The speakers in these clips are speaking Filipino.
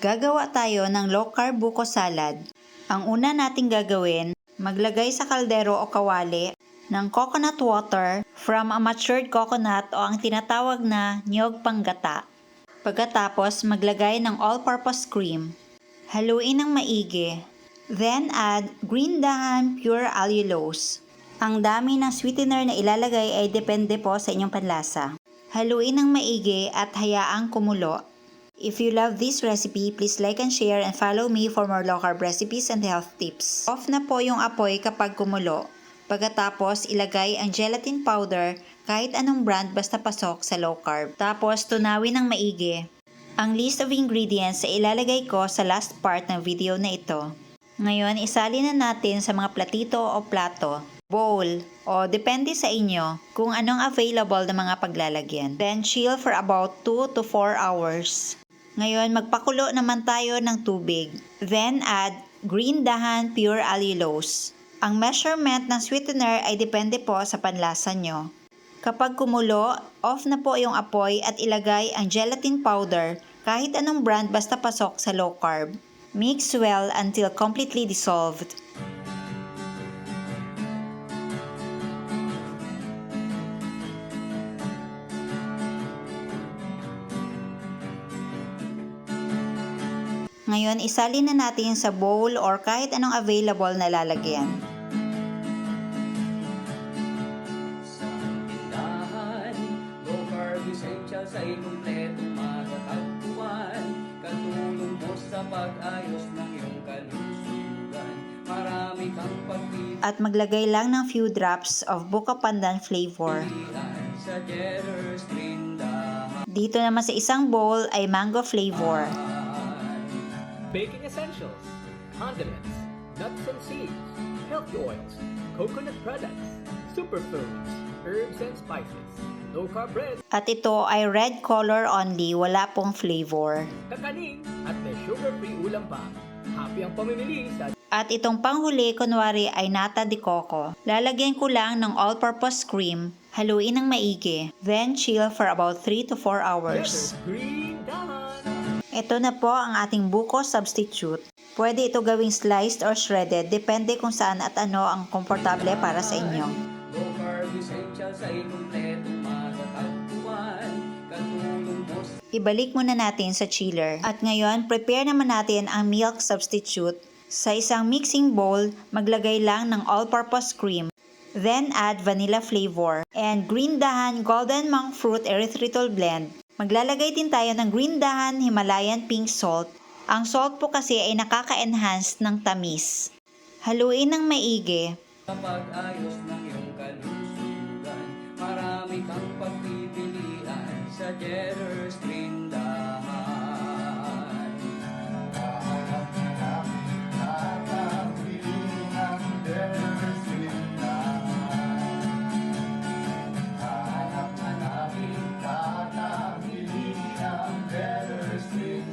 Gagawa tayo ng low-carb buko salad. Ang una nating gagawin, maglagay sa kaldero o kawali ng coconut water from a matured coconut o ang tinatawag na niyog panggata. Pagkatapos, maglagay ng all-purpose cream. Haluin ng maigi. Then add green dahan pure allulose. Ang dami ng sweetener na ilalagay ay depende po sa inyong panlasa. Haluin ng maigi at hayaang kumulo. If you love this recipe, please like and share and follow me for more low-carb recipes and health tips. Off na po yung apoy kapag kumulo. Pagkatapos, ilagay ang gelatin powder kahit anong brand basta pasok sa low-carb. Tapos, tunawin ng maigi. Ang list of ingredients ay ilalagay ko sa last part ng video na ito. Ngayon, isali na natin sa mga platito o plato, bowl, o depende sa inyo kung anong available na mga paglalagyan. Then, chill for about 2 to 4 hours. Ngayon, magpakulo naman tayo ng tubig. Then, add green dahan pure allulose. Ang measurement ng sweetener ay depende po sa panlasa nyo. Kapag kumulo, off na po yung apoy at ilagay ang gelatin powder kahit anong brand basta pasok sa low carb. Mix well until completely dissolved. Ngayon, isalin na natin sa bowl or kahit anong available na lalagyan. Sa tindahan, low carb essentials ay kumpletong matatagpuan. Katulong mo sa pag-ayos ng iyong kalusugan. Marami kang pagpipilian At maglagay lang ng few drops of buko pandan flavor. sa Jetter's tindahan. Dito naman sa isang bowl ay mango flavor. Baking essentials, condiments, nuts and seeds, healthy oils, coconut products, superfoods, herbs and spices, low-carb bread, At ito ay red color only, wala pong flavor. kakanin, at may sugar-free ulam pa. Happy ang pamimili sa At itong panghuli, kunwari ay nata de coco. Lalagyan ko lang ng all-purpose cream, haluin ng maigi, then chill for about 3 to 4 hours. Jetter's Green Dahan. Ito na po ang ating buko substitute. Pwede ito gawing sliced or shredded, depende kung saan at ano ang komportable para sa inyo. Low carb essentials ay kumpletong matatagpuan. Katulong mo sa Ibalik muna natin sa chiller. At ngayon, prepare naman natin ang milk substitute. Sa isang mixing bowl, maglagay lang ng all-purpose cream. Then add vanilla flavor and green dahan golden monk fruit erythritol blend. Maglalagay din tayo ng green dahan Himalayan pink salt. Ang salt po kasi ay nakaka-enhance ng tamis. Haluin ng maigi. pag-ayos ng iyong kalusugan. Marami kang pagpipilian sa Jetter's tindahan.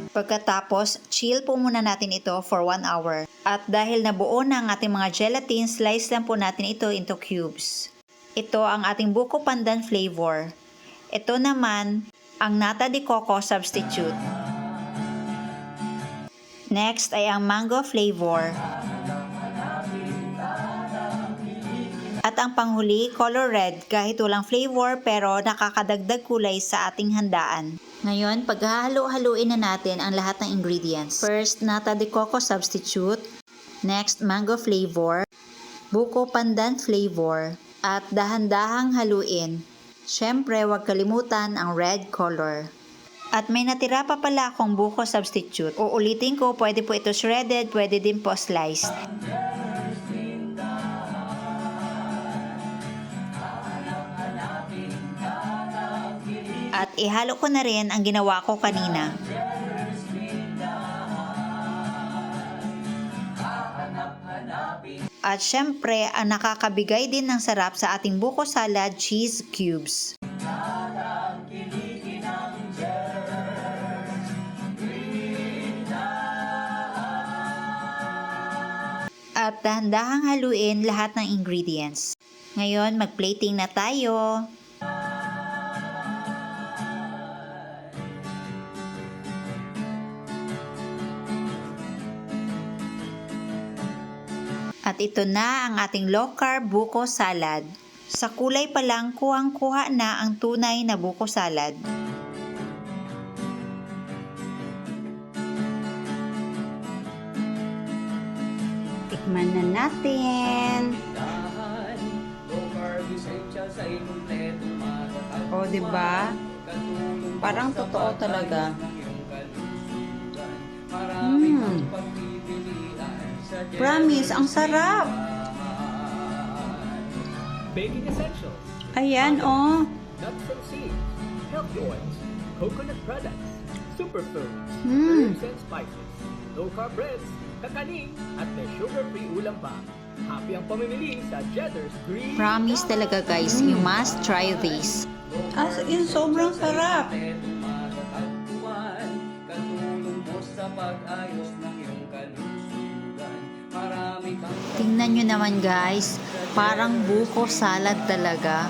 Pagkatapos, chill po muna natin ito for 1 hour. At dahil nabuo na ang ating mga gelatin, slice lang po natin ito into cubes. Ito ang ating buko pandan flavor. Ito naman, ang nata de coco substitute. Next ay ang mango flavor. At ang panghuli, color red, kahit walang flavor pero nakakadagdag kulay sa ating handaan. Ngayon, paghahalo-haluin na natin ang lahat ng ingredients. First, nata de coco substitute. Next, mango flavor. Buko pandan flavor. At dahan-dahang haluin. Siyempre, huwag kalimutan ang red color. At may natira pa pala akong buko substitute. Uulitin ko, pwede po ito shredded, pwede din po sliced. At ihalo ko na rin ang ginawa ko kanina. At syempre, ang nakakabigay din ng sarap sa ating buko salad, cheese cubes. At dahan-dahang haluin lahat ng ingredients. Ngayon, mag-plating na tayo. At ito na ang ating low carb buko salad. Sa kulay pa lang kuhang-kuha na ang tunay na buko salad. Tikman na natin. Dahan, low carb essentials ay kumpletong matatagpuan. O, diba? Katulong Parang sa totoo talaga. pag-ayos ng iyong kalusugan. Marami kang pagpipilian sa Promise, ang sarap! Baking essentials. Ayan, oh. Nuts and seeds. Healthy oils. Coconut products. Superfoods. Mm. Herbs and spices. Low-carb breads. Kakanin. At may sugar-free ulam pa. Happy ang pamimili sa Cheddar's Green. Promise talaga guys, you must try this. As in, sobrang sarap. Kumpletong matatagpuan. Katulong mo sa pag-ayos ng iyong kalusugan. Marami kang Tingnan nyo naman guys, parang buko salad talaga.